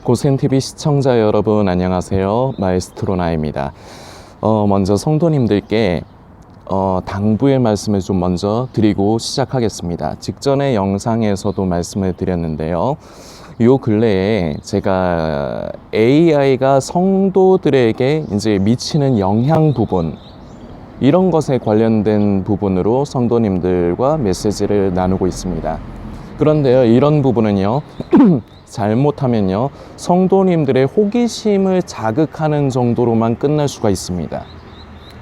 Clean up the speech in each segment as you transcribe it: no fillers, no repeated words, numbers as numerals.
고센TV 시청자 여러분 안녕하세요. 마에스트로 나입니다. 먼저 성도님들께 당부의 말씀을 좀 먼저 드리고 시작하겠습니다. 직전의 영상에서도 말씀을 드렸는데요. 요 근래에 제가 AI가 성도들에게 이제 미치는 영향 부분, 이런 것에 관련된 부분으로 성도님들과 메시지를 나누고 있습니다. 그런데요, 이런 부분은요, 잘못하면요, 성도님들의 호기심을 자극하는 정도로만 끝날 수가 있습니다.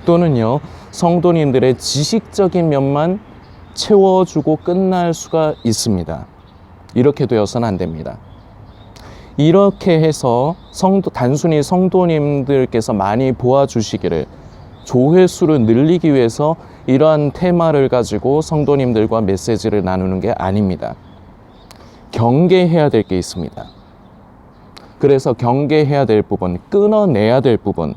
또는요, 성도님들의 지식적인 면만 채워주고 끝날 수가 있습니다. 이렇게 되어서는 안 됩니다. 이렇게 해서 단순히 성도님들께서 많이 보아주시기를, 조회수를 늘리기 위해서 이러한 테마를 가지고 성도님들과 메시지를 나누는 게 아닙니다. 경계해야 될 게 있습니다. 그래서 경계해야 될 부분, 끊어내야 될 부분,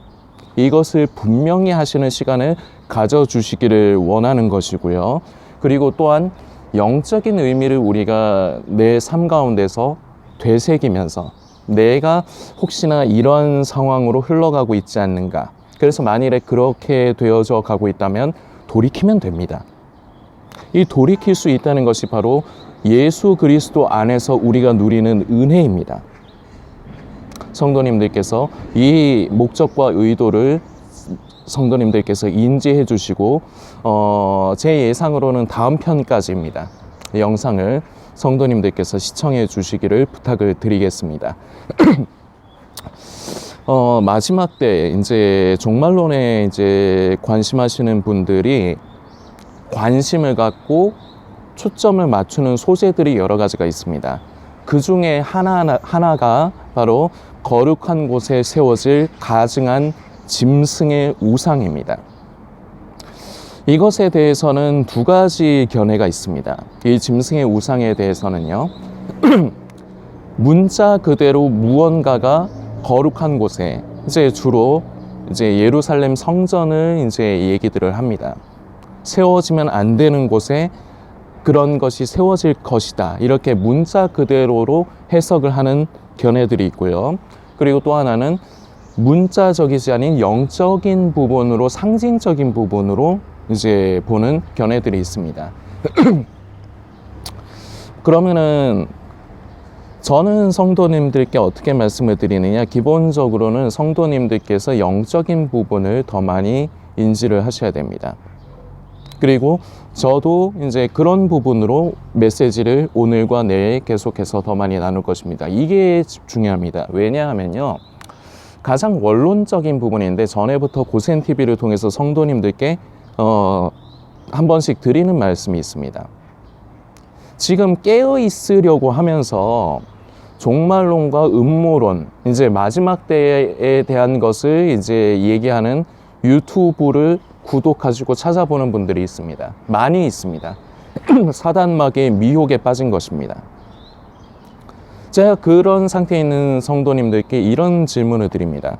이것을 분명히 하시는 시간을 가져주시기를 원하는 것이고요. 그리고 또한 영적인 의미를 우리가 내 삶 가운데서 되새기면서 내가 혹시나 이런 상황으로 흘러가고 있지 않는가, 그래서 만일에 그렇게 되어져 가고 있다면 돌이키면 됩니다. 이 돌이킬 수 있다는 것이 바로 예수 그리스도 안에서 우리가 누리는 은혜입니다. 성도님들께서 이 목적과 의도를 성도님들께서 인지해 주시고 제 예상으로는 다음 편까지입니다. 영상을 성도님들께서 시청해 주시기를 부탁을 드리겠습니다. 마지막 때 이제 종말론에 이제 관심하시는 분들이 관심을 갖고 초점을 맞추는 소재들이 여러 가지가 있습니다. 그 중에 하나가 바로 거룩한 곳에 세워질 가증한 짐승의 우상입니다. 이것에 대해서는 두 가지 견해가 있습니다. 이 짐승의 우상에 대해서는요, 문자 그대로 무언가가 거룩한 곳에, 이제 주로 이제 예루살렘 성전을 이제 얘기들을 합니다. 세워지면 안 되는 곳에 그런 것이 세워질 것이다, 이렇게 문자 그대로로 해석을 하는 견해들이 있고요. 그리고 또 하나는 문자적이지 않은 영적인 부분으로, 상징적인 부분으로 이제 보는 견해들이 있습니다. 그러면은 저는 성도님들께 어떻게 말씀을 드리느냐, 기본적으로는 성도님들께서 영적인 부분을 더 많이 인지를 하셔야 됩니다. 그리고 저도 이제 그런 부분으로 메시지를 오늘과 내일 계속해서 더 많이 나눌 것입니다. 이게 중요합니다. 왜냐하면요, 가장 원론적인 부분인데 전에부터 고센TV를 통해서 성도님들께 한 번씩 드리는 말씀이 있습니다. 지금 깨어 있으려고 하면서 종말론과 음모론, 이제 마지막 때에 대한 것을 이제 얘기하는 유튜브를 구독하시고 찾아보는 분들이 있습니다. 많이 있습니다. 사단마귀의 미혹에 빠진 것입니다. 제가 그런 상태에 있는 성도님들께 이런 질문을 드립니다.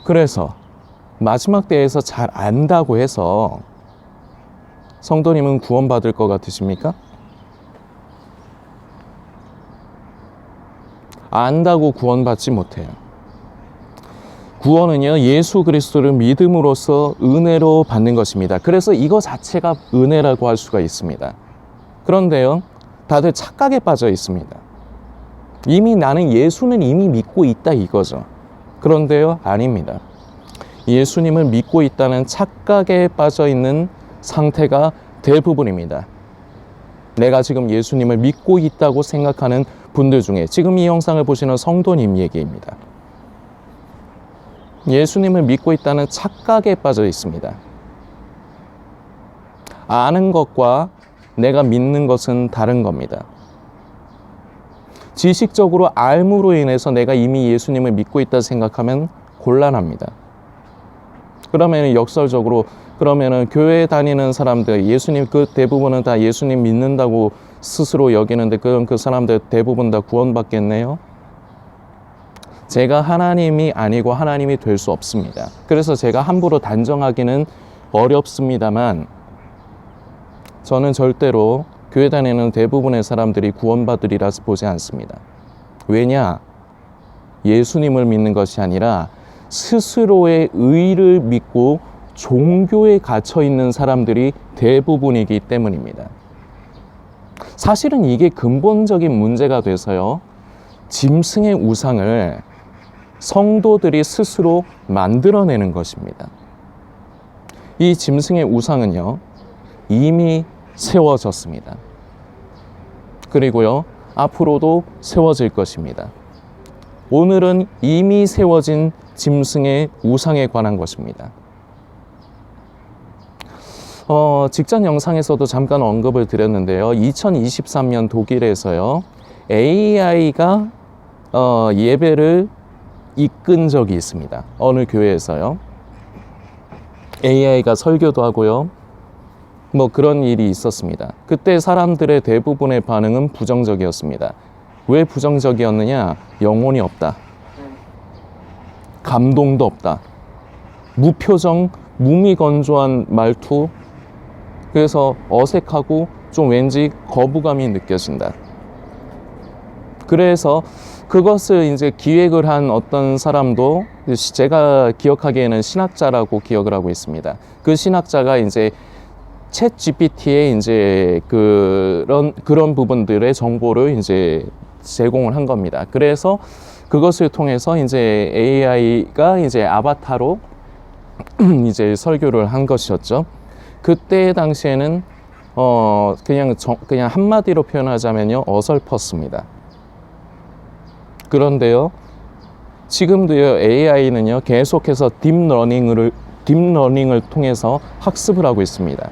그래서 마지막 때에서 잘 안다고 해서 성도님은 구원받을 것 같으십니까? 안다고 구원받지 못해요. 구원은요, 예수 그리스도를 믿음으로써 은혜로 받는 것입니다. 그래서 이거 자체가 은혜라고 할 수가 있습니다. 그런데요, 다들 착각에 빠져 있습니다. 이미 나는 예수는 이미 믿고 있다, 이거죠. 그런데요, 아닙니다. 예수님을 믿고 있다는 착각에 빠져 있는 상태가 대부분입니다. 내가 지금 예수님을 믿고 있다고 생각하는 분들 중에 지금 이 영상을 보시는 성도님 얘기입니다. 예수님을 믿고 있다는 착각에 빠져 있습니다. 아는 것과 내가 믿는 것은 다른 겁니다. 지식적으로 알므로 인해서 내가 이미 예수님을 믿고 있다 생각하면 곤란합니다. 그러면 역설적으로, 그러면은 교회 다니는 사람들, 예수님 그 대부분은 다 예수님 믿는다고 스스로 여기는데 그럼 그 사람들 대부분 다 구원받겠네요? 제가 하나님이 아니고 하나님이 될 수 없습니다. 그래서 제가 함부로 단정하기는 어렵습니다만, 저는 절대로 교회 다니는 대부분의 사람들이 구원받으리라 보지 않습니다. 왜냐? 예수님을 믿는 것이 아니라 스스로의 의를 믿고 종교에 갇혀 있는 사람들이 대부분이기 때문입니다. 사실은 이게 근본적인 문제가 돼서요, 짐승의 우상을 성도들이 스스로 만들어내는 것입니다. 이 짐승의 우상은요, 이미 세워졌습니다. 그리고요, 앞으로도 세워질 것입니다. 오늘은 이미 세워진 짐승의 우상에 관한 것입니다. 직전 영상에서도 잠깐 언급을 드렸는데요. 2023년 독일에서요, AI가 예배를 이끈 적이 있습니다. 어느 교회에서요. AI가 설교도 하고요. 뭐 그런 일이 있었습니다. 그때 사람들의 대부분의 반응은 부정적이었습니다. 왜 부정적이었느냐? 영혼이 없다. 감동도 없다. 무표정, 무미건조한 말투. 그래서 어색하고 좀 왠지 거부감이 느껴진다. 그래서 그것을 이제 기획을 한 어떤 사람도 제가 기억하기에는 신학자라고 기억을 하고 있습니다. 그 신학자가 이제 챗 GPT에 이제 그런 부분들의 정보를 이제 제공을 한 겁니다. 그래서 그것을 통해서 이제 AI가 이제 아바타로 이제 설교를 한 것이었죠. 그때 당시에는 그냥 한마디로 표현하자면요, 어설펐습니다. 그런데요, 지금도요, AI는요, 계속해서 딥러닝을 통해서 학습을 하고 있습니다.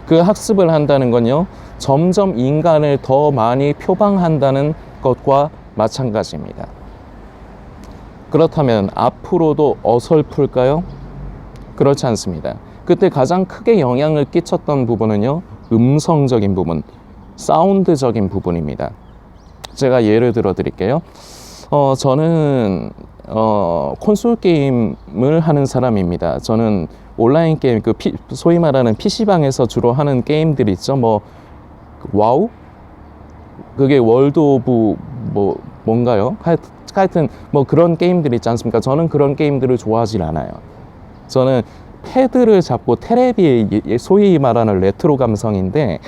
그 학습을 한다는 건요, 점점 인간을 더 많이 표방한다는 것과 마찬가지입니다. 그렇다면 앞으로도 어설플까요? 그렇지 않습니다. 그때 가장 크게 영향을 끼쳤던 부분은요, 음성적인 부분, 사운드적인 부분입니다. 제가 예를 들어 드릴게요. 저는 콘솔 게임을 하는 사람입니다. 저는 온라인 게임, 소위 말하는 PC방에서 주로 하는 게임들 있죠. 뭐 와우? 그게 월드 오브 뭔가요? 하여튼 뭐 그런 게임들 있지 않습니까? 저는 그런 게임들을 좋아하질 않아요. 저는 패드를 잡고 테레비에, 소위 말하는 레트로 감성인데,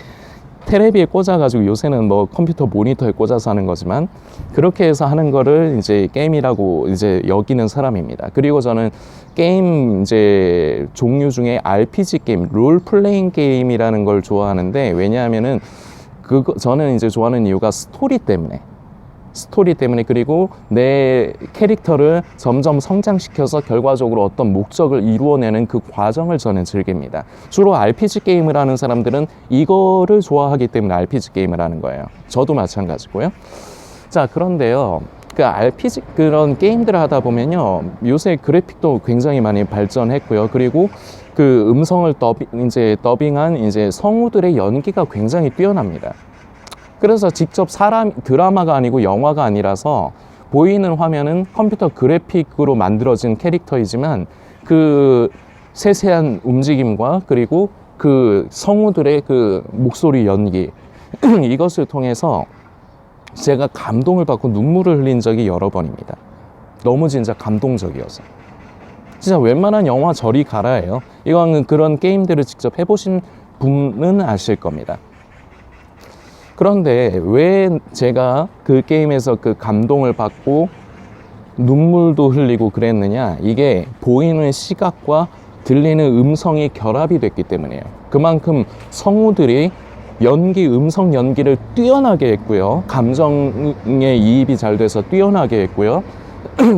테레비에 꽂아가지고, 요새는 뭐 컴퓨터 모니터에 꽂아서 하는 거지만, 그렇게 해서 하는 거를 이제 게임이라고 이제 여기는 사람입니다. 그리고 저는 게임 이제 종류 중에 RPG 게임, 롤플레잉 게임이라는 걸 좋아하는데, 왜냐하면은 저는 이제 좋아하는 이유가 스토리 때문에, 그리고 내 캐릭터를 점점 성장시켜서 결과적으로 어떤 목적을 이루어내는 그 과정을 저는 즐깁니다. 주로 RPG 게임을 하는 사람들은 이거를 좋아하기 때문에 RPG 게임을 하는 거예요. 저도 마찬가지고요. 자, 그런데요, 그런 게임들을 하다 보면요, 요새 그래픽도 굉장히 많이 발전했고요. 그리고 그 음성을 더빙한 이제 성우들의 연기가 굉장히 뛰어납니다. 그래서 직접 드라마가 아니고 영화가 아니라서 보이는 화면은 컴퓨터 그래픽으로 만들어진 캐릭터이지만, 그 세세한 움직임과 그리고 그 성우들의 그 목소리 연기 이것을 통해서 제가 감동을 받고 눈물을 흘린 적이 여러 번입니다. 너무 진짜 감동적이어서. 진짜 웬만한 영화 저리 가라예요. 이건 그런 게임들을 직접 해보신 분은 아실 겁니다. 그런데 왜 제가 그 게임에서 그 감동을 받고 눈물도 흘리고 그랬느냐? 이게 보이는 시각과 들리는 음성이 결합이 됐기 때문이에요. 그만큼 성우들이 음성 연기를 뛰어나게 했고요. 감정에 이입이 잘 돼서 뛰어나게 했고요.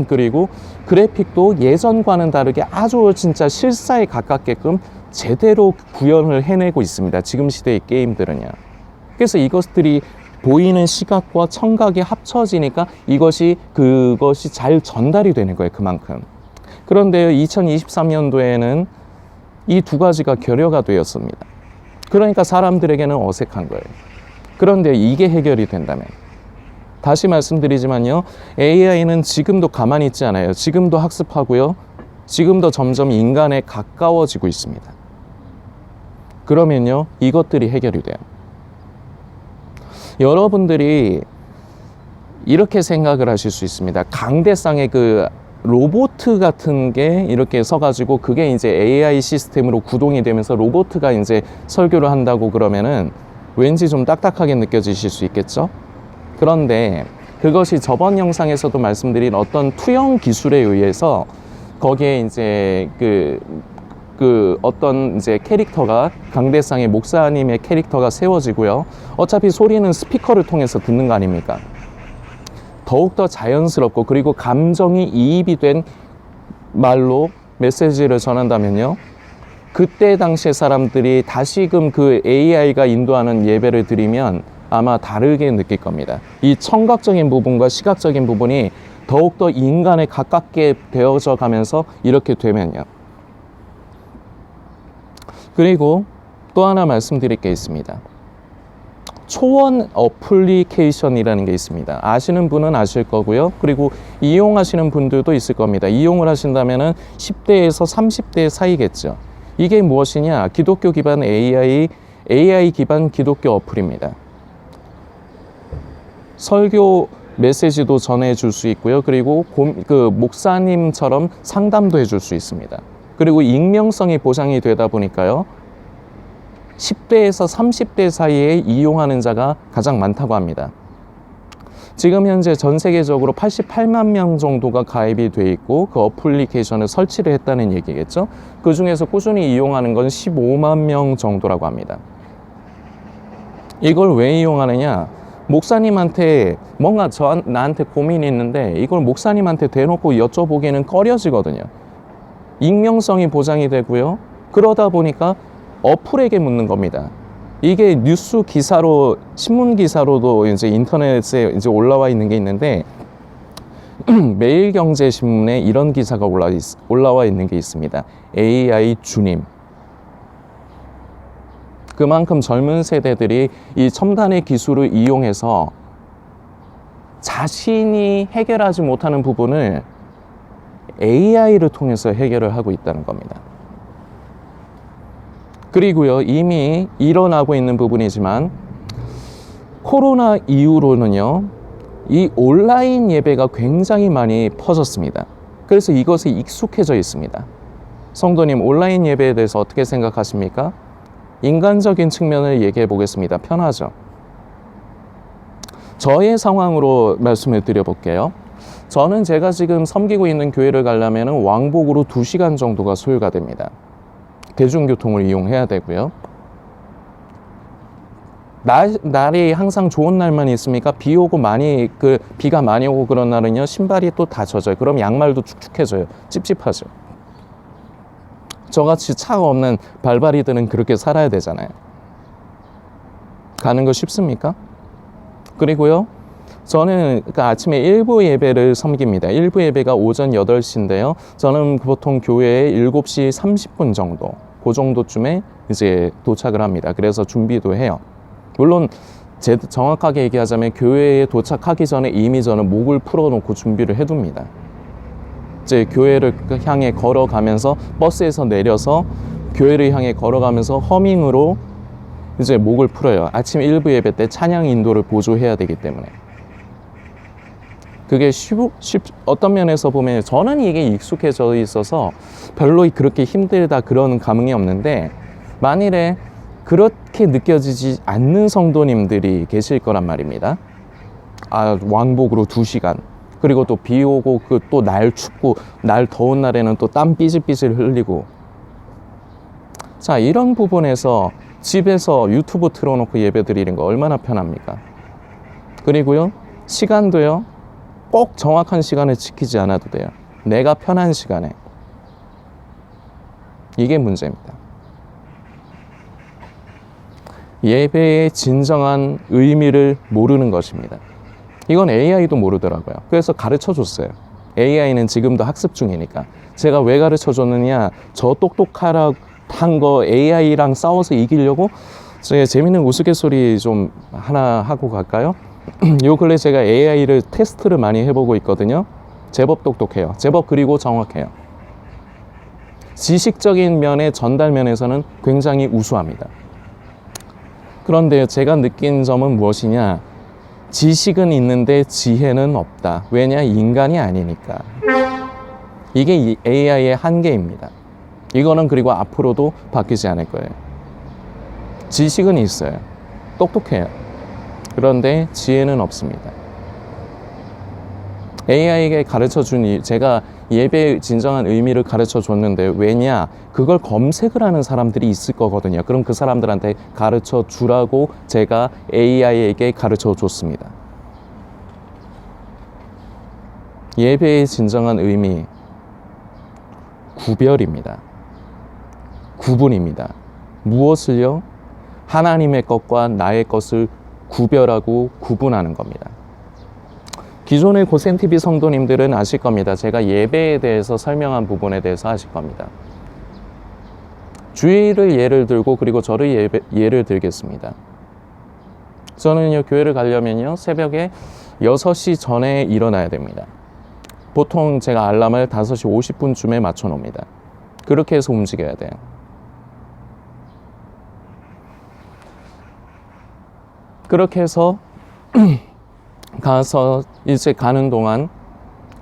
그리고 그래픽도 예전과는 다르게 아주 진짜 실사에 가깝게끔 제대로 구현을 해내고 있습니다. 지금 시대의 게임들은요. 그래서 이것들이 보이는 시각과 청각이 합쳐지니까 그것이 잘 전달이 되는 거예요, 그만큼. 그런데 2023년도에는 이 두 가지가 결여가 되었습니다. 그러니까 사람들에게는 어색한 거예요. 그런데 이게 해결이 된다면, 다시 말씀드리지만요, AI는 지금도 가만히 있지 않아요. 지금도 학습하고요. 지금도 점점 인간에 가까워지고 있습니다. 그러면요, 이것들이 해결이 돼요. 여러분들이 이렇게 생각을 하실 수 있습니다. 강대상의 그 로보트 같은 게 이렇게 서가지고 그게 이제 AI 시스템으로 구동이 되면서 로보트가 이제 설교를 한다고 그러면은 왠지 좀 딱딱하게 느껴지실 수 있겠죠? 그런데 그것이 저번 영상에서도 말씀드린 어떤 투영 기술에 의해서 거기에 이제 어떤 이제 캐릭터가 강대상의 목사님의 캐릭터가 세워지고요. 어차피 소리는 스피커를 통해서 듣는 거 아닙니까? 더욱더 자연스럽고 그리고 감정이 이입이 된 말로 메시지를 전한다면요. 그때 당시에 사람들이 다시금 그 AI가 인도하는 예배를 드리면 아마 다르게 느낄 겁니다. 이 청각적인 부분과 시각적인 부분이 더욱더 인간에 가깝게 되어져 가면서 이렇게 되면요. 그리고 또 하나 말씀드릴 게 있습니다. 초원 어플리케이션이라는 게 있습니다. 아시는 분은 아실 거고요. 그리고 이용하시는 분들도 있을 겁니다. 이용을 하신다면 10대에서 30대 사이겠죠. 이게 무엇이냐? 기독교 기반 AI 기반 기독교 어플입니다. 설교 메시지도 전해줄 수 있고요. 그리고 목사님처럼 상담도 해줄 수 있습니다. 그리고 익명성이 보장이 되다 보니까요. 10대에서 30대 사이에 이용하는 자가 가장 많다고 합니다. 지금 현재 전 세계적으로 88만 명 정도가 가입이 돼 있고 그 어플리케이션을 설치를 했다는 얘기겠죠. 그 중에서 꾸준히 이용하는 건 15만 명 정도라고 합니다. 이걸 왜 이용하느냐? 목사님한테 뭔가 나한테 고민이 있는데 이걸 목사님한테 대놓고 여쭤보기에는 꺼려지거든요. 익명성이 보장이 되고요. 그러다 보니까 어플에게 묻는 겁니다. 이게 뉴스 기사로, 신문 기사로도 이제 인터넷에 이제 올라와 있는 게 있는데, 매일경제신문에 이런 기사가 올라와 있는 게 있습니다. AI 주님. 그만큼 젊은 세대들이 이 첨단의 기술을 이용해서 자신이 해결하지 못하는 부분을 AI를 통해서 해결을 하고 있다는 겁니다. 그리고요, 이미 일어나고 있는 부분이지만 코로나 이후로는요, 이 온라인 예배가 굉장히 많이 퍼졌습니다. 그래서 이것에 익숙해져 있습니다. 성도님, 온라인 예배에 대해서 어떻게 생각하십니까? 인간적인 측면을 얘기해 보겠습니다. 편하죠? 저의 상황으로 말씀을 드려볼게요. 저는 제가 지금 섬기고 있는 교회를 가려면 왕복으로 2시간 정도가 소요가 됩니다. 대중교통을 이용해야 되고요. 날이 항상 좋은 날만 있습니까? 비 오고 비가 많이 오고 그런 날은요, 신발이 또 다 젖어요. 그럼 양말도 축축해져요. 찝찝하죠. 저같이 차가 없는 발바리들은 그렇게 살아야 되잖아요. 가는 거 쉽습니까? 그리고요, 저는 아침에 일부 예배를 섬깁니다. 일부 예배가 오전 8시인데요. 저는 보통 교회에 7시 30분 정도, 그 정도쯤에 이제 도착을 합니다. 그래서 준비도 해요. 물론 정확하게 얘기하자면 교회에 도착하기 전에 이미 저는 목을 풀어놓고 준비를 해둡니다. 이제 교회를 향해 걸어가면서 버스에서 내려서 교회를 향해 걸어가면서 허밍으로 이제 목을 풀어요. 아침 일부 예배 때 찬양 인도를 보조해야 되기 때문에. 그게 어떤 면에서 보면 저는 이게 익숙해져 있어서 별로 그렇게 힘들다 그런 감흥이 없는데, 만일에 그렇게 느껴지지 않는 성도님들이 계실 거란 말입니다. 왕복으로 2시간. 그리고 또 비 오고 또 날 춥고 날 더운 날에는 또 땀 삐질삐질 흘리고. 자, 이런 부분에서 집에서 유튜브 틀어놓고 예배 드리는 거 얼마나 편합니까? 그리고요, 시간도요, 꼭 정확한 시간을 지키지 않아도 돼요. 내가 편한 시간에. 이게 문제입니다. 예배의 진정한 의미를 모르는 것입니다. 이건 AI도 모르더라고요. 그래서 가르쳐 줬어요. AI는 지금도 학습 중이니까. 제가 왜 가르쳐 줬느냐, 저 똑똑한 거 AI랑 싸워서 이기려고. 제가 재밌는 우스갯소리 좀 하나 하고 갈까요? 요 근래 제가 AI를 테스트를 많이 해보고 있거든요. 제법 똑똑해요. 제법 그리고 정확해요. 지식적인 면의 전달 면에서는 굉장히 우수합니다. 그런데 제가 느낀 점은 무엇이냐, 지식은 있는데 지혜는 없다. 왜냐? 인간이 아니니까. 이게 이 AI의 한계입니다. 이거는 그리고 앞으로도 바뀌지 않을 거예요. 지식은 있어요. 똑똑해요. 그런데 지혜는 없습니다. AI에게 가르쳐준 제가 예배의 진정한 의미를 가르쳐 줬는데 왜냐? 그걸 검색을 하는 사람들이 있을 거거든요. 그럼 그 사람들한테 가르쳐 주라고 제가 AI에게 가르쳐 줬습니다. 예배의 진정한 의미, 구별입니다. 구분입니다. 무엇을요? 하나님의 것과 나의 것을 구별하고 구분하는 겁니다. 기존의 고센TV 성도님들은 아실 겁니다. 제가 예배에 대해서 설명한 부분에 대해서 아실 겁니다. 주일을 예를 들고 그리고 저를 예를 들겠습니다. 저는요, 교회를 가려면요, 새벽에 6시 전에 일어나야 됩니다. 보통 제가 알람을 5시 50분쯤에 맞춰 놓습니다. 그렇게 해서 움직여야 돼요. 그렇게 해서 가서 이제 가는 동안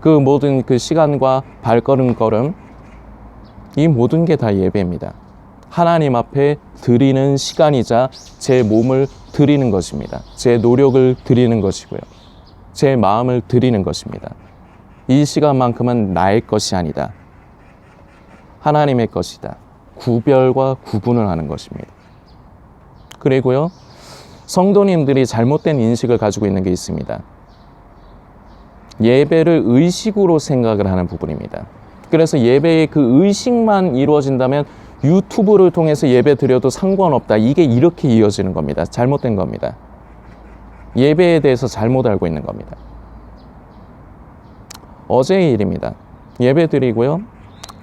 그 모든 그 시간과 발걸음 이 모든 게 다 예배입니다. 하나님 앞에 드리는 시간이자 제 몸을 드리는 것입니다. 제 노력을 드리는 것이고요. 제 마음을 드리는 것입니다. 이 시간만큼은 나의 것이 아니다. 하나님의 것이다. 구별과 구분을 하는 것입니다. 그리고요, 성도님들이 잘못된 인식을 가지고 있는 게 있습니다. 예배를 의식으로 생각을 하는 부분입니다. 그래서 예배의 그 의식만 이루어진다면 유튜브를 통해서 예배 드려도 상관없다. 이게 이렇게 이어지는 겁니다. 잘못된 겁니다. 예배에 대해서 잘못 알고 있는 겁니다. 어제의 일입니다. 예배 드리고요,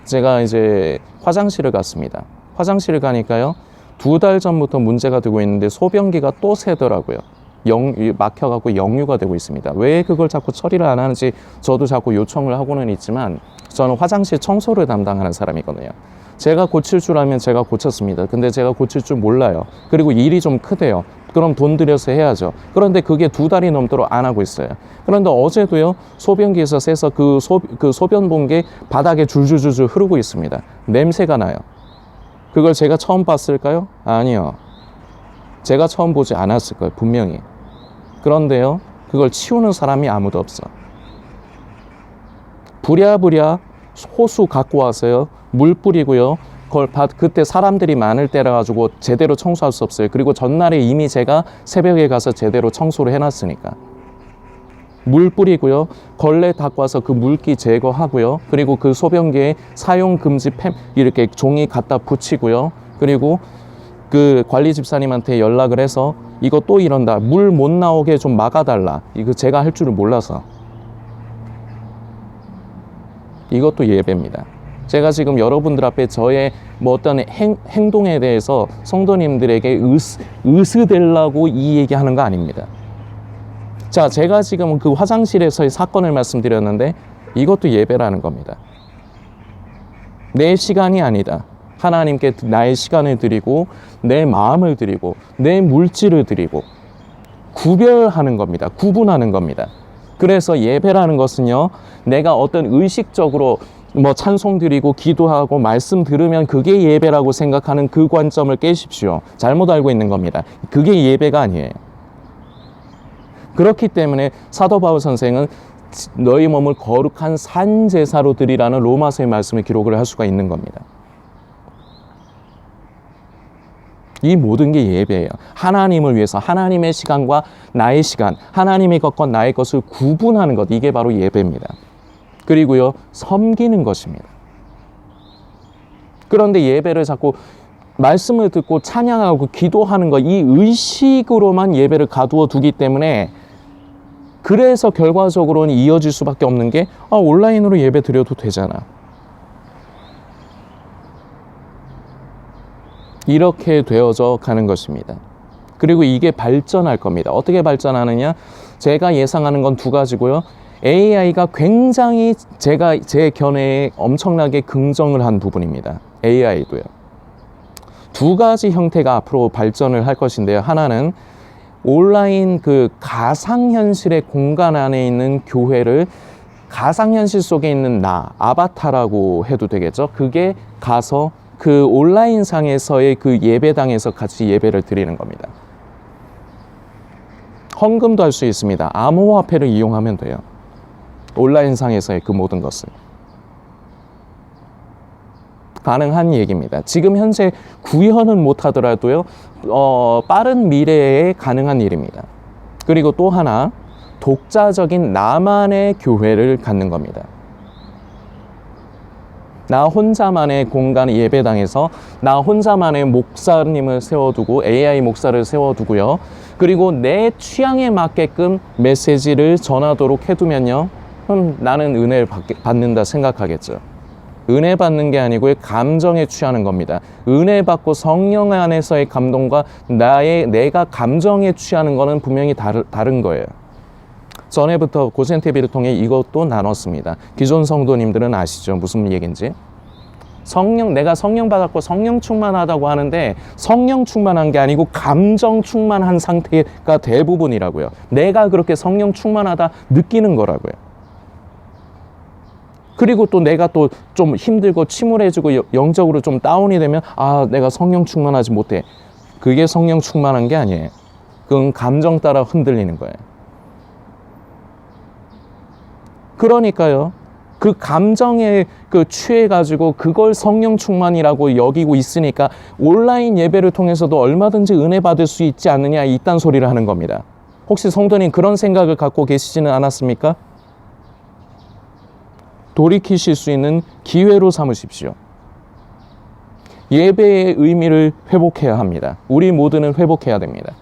제가 이제 화장실을 갔습니다. 화장실을 가니까요, 2달 전부터 문제가 되고 있는데 소변기가 또 새더라고요. 막혀갖고 역류가 되고 있습니다. 왜 그걸 자꾸 처리를 안 하는지 저도 자꾸 요청을 하고는 있지만 저는 화장실 청소를 담당하는 사람이거든요. 제가 고칠 줄 알면 제가 고쳤습니다. 근데 제가 고칠 줄 몰라요. 그리고 일이 좀 크대요. 그럼 돈 들여서 해야죠. 그런데 그게 2달이 넘도록 안 하고 있어요. 그런데 어제도요, 소변기에서 새서 그 소변 본 게 바닥에 줄줄줄줄 흐르고 있습니다. 냄새가 나요. 그걸 제가 처음 봤을까요? 아니요. 제가 처음 보지 않았을 거예요. 분명히. 그런데요, 그걸 치우는 사람이 아무도 없어. 부랴부랴 호수 갖고 와서요, 물 뿌리고요, 그때 사람들이 많을 때라 가지고 제대로 청소할 수 없어요. 그리고 전날에 이미 제가 새벽에 가서 제대로 청소를 해놨으니까. 물 뿌리고요, 걸레 갖고 와서 그 물기 제거하고요, 그리고 그 소변기에 사용 금지 이렇게 종이 갖다 붙이고요, 그리고 그 관리 집사님한테 연락을 해서 이거 또 이런다, 물 못 나오게 좀 막아달라. 이거 제가 할 줄을 몰라서. 이것도 예배입니다. 제가 지금 여러분들 앞에 저의 뭐 어떤 행동에 대해서 성도님들에게 으스대려고 이 얘기하는 거 아닙니다. 자, 제가 지금 그 화장실에서의 사건을 말씀드렸는데 이것도 예배라는 겁니다. 내 시간이 아니다. 하나님께 나의 시간을 드리고 내 마음을 드리고 내 물질을 드리고 구별하는 겁니다. 구분하는 겁니다. 그래서 예배라는 것은요, 내가 어떤 의식적으로 뭐 찬송 드리고 기도하고 말씀 들으면 그게 예배라고 생각하는 그 관점을 깨십시오. 잘못 알고 있는 겁니다. 그게 예배가 아니에요. 그렇기 때문에 사도 바울 선생은 너희 몸을 거룩한 산 제사로 드리라는 로마서의 말씀을 기록을 할 수가 있는 겁니다. 이 모든 게 예배예요. 하나님을 위해서 하나님의 시간과 나의 시간, 하나님의 것과 나의 것을 구분하는 것, 이게 바로 예배입니다. 그리고요, 섬기는 것입니다. 그런데 예배를 자꾸 말씀을 듣고 찬양하고 기도하는 것, 이 의식으로만 예배를 가두어 두기 때문에 그래서 결과적으로는 이어질 수밖에 없는 게 온라인으로 예배 드려도 되잖아. 이렇게 되어져 가는 것입니다. 그리고 이게 발전할 겁니다. 어떻게 발전하느냐? 제가 예상하는 건 2가지고요. AI가 굉장히 제 견해에 엄청나게 긍정을 한 부분입니다. AI도요. 2가지 형태가 앞으로 발전을 할 것인데요. 하나는 온라인 그 가상현실의 공간 안에 있는 교회를 가상현실 속에 있는 나, 아바타라고 해도 되겠죠. 그게 가서 그 온라인상에서의 그 예배당에서 같이 예배를 드리는 겁니다. 헌금도 할 수 있습니다. 암호화폐를 이용하면 돼요. 온라인상에서의 그 모든 것을. 가능한 얘기입니다. 지금 현재 구현은 못하더라도요, 빠른 미래에 가능한 일입니다. 그리고 또 하나, 독자적인 나만의 교회를 갖는 겁니다. 나 혼자만의 공간 예배당에서 나 혼자만의 목사님을 세워두고 AI 목사를 세워두고요. 그리고 내 취향에 맞게끔 메시지를 전하도록 해두면요. 나는 은혜를 받는다 생각하겠죠. 은혜 받는 게 아니고 감정에 취하는 겁니다. 은혜 받고 성령 안에서의 감동과 내가 감정에 취하는 거는 분명히 다른 거예요. 전에부터 고센TV를 통해 이것도 나눴습니다. 기존 성도님들은 아시죠? 무슨 얘기인지. 내가 성령 받았고 성령 충만하다고 하는데 성령 충만한 게 아니고 감정 충만한 상태가 대부분이라고요. 내가 그렇게 성령 충만하다 느끼는 거라고요. 그리고 또 내가 또 좀 힘들고 침울해지고 영적으로 좀 다운이 되면 내가 성령 충만하지 못해. 그게 성령 충만한 게 아니에요. 그건 감정 따라 흔들리는 거예요. 그러니까요. 그 감정에 취해가지고 그걸 성령 충만이라고 여기고 있으니까 온라인 예배를 통해서도 얼마든지 은혜 받을 수 있지 않느냐 이딴 소리를 하는 겁니다. 혹시 성도님 그런 생각을 갖고 계시지는 않았습니까? 돌이키실 수 있는 기회로 삼으십시오. 예배의 의미를 회복해야 합니다. 우리 모두는 회복해야 됩니다.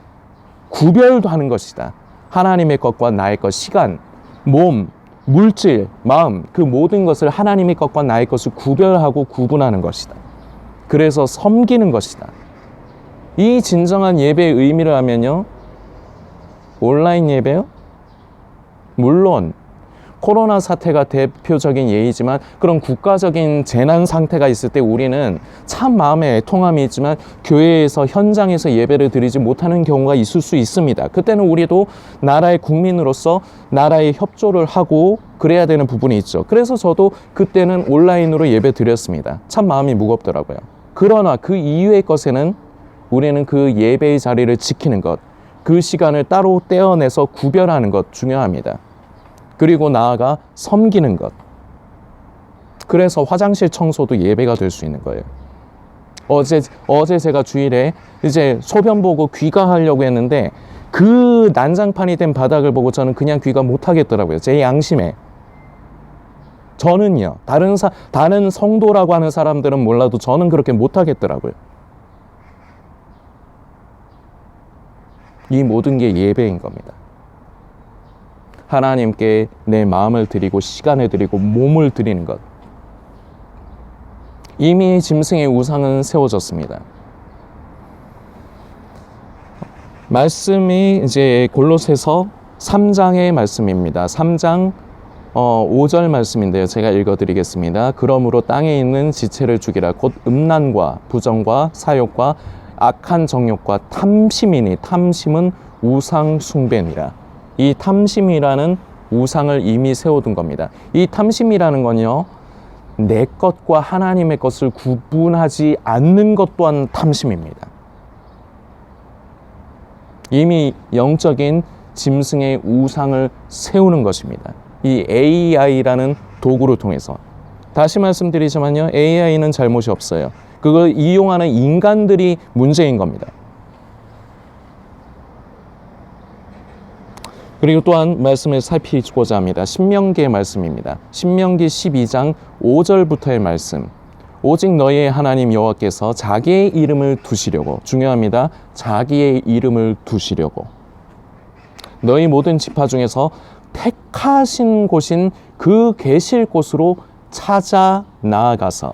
구별도 하는 것이다. 하나님의 것과 나의 것, 시간, 몸, 물질, 마음, 그 모든 것을 하나님의 것과 나의 것을 구별하고 구분하는 것이다. 그래서 섬기는 것이다. 이 진정한 예배의 의미를 하면요. 온라인 예배요? 물론 코로나 사태가 대표적인 예이지만 그런 국가적인 재난 상태가 있을 때 우리는 참 마음에 애통함이 있지만 교회에서 현장에서 예배를 드리지 못하는 경우가 있을 수 있습니다. 그때는 우리도 나라의 국민으로서 나라의 협조를 하고 그래야 되는 부분이 있죠. 그래서 저도 그때는 온라인으로 예배 드렸습니다. 참 마음이 무겁더라고요. 그러나 그 이후의 것에는 우리는 그 예배의 자리를 지키는 것, 그 시간을 따로 떼어내서 구별하는 것 중요합니다. 그리고 나아가 섬기는 것. 그래서 화장실 청소도 예배가 될 수 있는 거예요. 어제 제가 주일에 이제 소변 보고 귀가하려고 했는데 그 난장판이 된 바닥을 보고 저는 그냥 귀가 못 하겠더라고요. 제 양심에. 저는요. 다른 성도라고 하는 사람들은 몰라도 저는 그렇게 못 하겠더라고요. 이 모든 게 예배인 겁니다. 하나님께 내 마음을 드리고 시간을 드리고 몸을 드리는 것. 이미 짐승의 우상은 세워졌습니다. 말씀이 이제 골로새서 3장의 말씀입니다. 3장 5절 말씀인데요. 제가 읽어드리겠습니다. 그러므로 땅에 있는 지체를 죽이라. 곧 음란과 부정과 사욕과 악한 정욕과 탐심이니 탐심은 우상 숭배니라. 이 탐심이라는 우상을 이미 세워둔 겁니다. 이 탐심이라는 건요, 내 것과 하나님의 것을 구분하지 않는 것 또한 탐심입니다. 이미 영적인 짐승의 우상을 세우는 것입니다. 이 AI라는 도구를 통해서. 다시 말씀드리지만요, AI는 잘못이 없어요. 그걸 이용하는 인간들이 문제인 겁니다. 그리고 또한 말씀을 살피고자 합니다. 신명기의 말씀입니다. 신명기 12장 5절부터의 말씀. 오직 너희의 하나님 여호와께서 자기의 이름을 두시려고, 중요합니다. 자기의 이름을 두시려고 너희 모든 지파 중에서 택하신 곳인 그 계실 곳으로 찾아 나아가서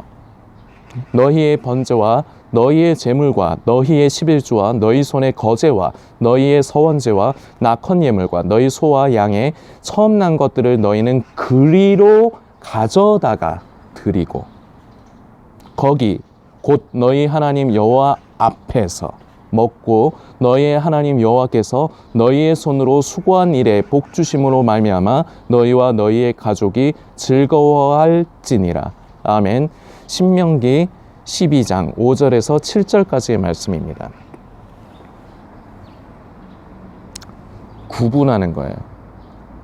너희의 번제와 너희의 제물과 너희의 십일조와 너희 손의 거제와 너희의 서원제와 낙헌 예물과 너희 소와 양의 처음 난 것들을 너희는 그리로 가져다가 드리고 거기 곧 너희 하나님 여호와 앞에서 먹고 너희의 하나님 여호와께서 너희의 손으로 수고한 일에 복 주심으로 말미암아 너희와 너희의 가족이 즐거워할지니라. 아멘. 신명기 12장 5절에서 7절까지의 말씀입니다. 구분하는 거예요.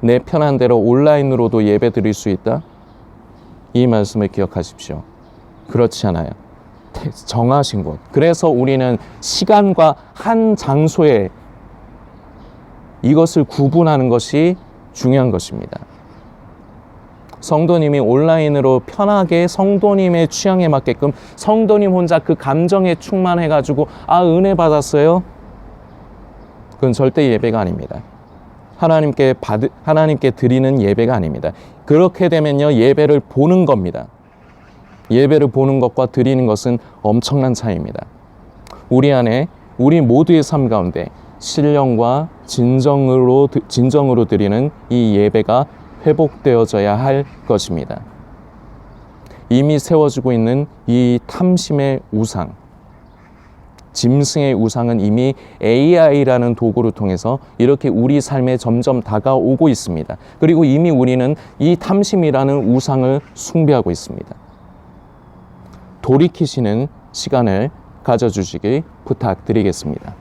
내 편한 대로 온라인으로도 예배 드릴 수 있다? 이 말씀을 기억하십시오. 그렇지 않아요. 정하신 곳. 그래서 우리는 시간과 한 장소에 이것을 구분하는 것이 중요한 것입니다. 성도님이 온라인으로 편하게 성도님의 취향에 맞게끔 성도님 혼자 그 감정에 충만해가지고 은혜 받았어요? 그건 절대 예배가 아닙니다. 하나님께 드리는 예배가 아닙니다. 그렇게 되면요, 예배를 보는 겁니다. 예배를 보는 것과 드리는 것은 엄청난 차이입니다. 우리 안에 우리 모두의 삶 가운데 신령과 진정으로 드리는 이 예배가 회복되어져야 할 것입니다. 이미 세워지고 있는 이 탐심의 우상, 짐승의 우상은 이미 AI라는 도구를 통해서 이렇게 우리 삶에 점점 다가오고 있습니다. 그리고 이미 우리는 이 탐심이라는 우상을 숭배하고 있습니다. 돌이키시는 시간을 가져주시길 부탁드리겠습니다.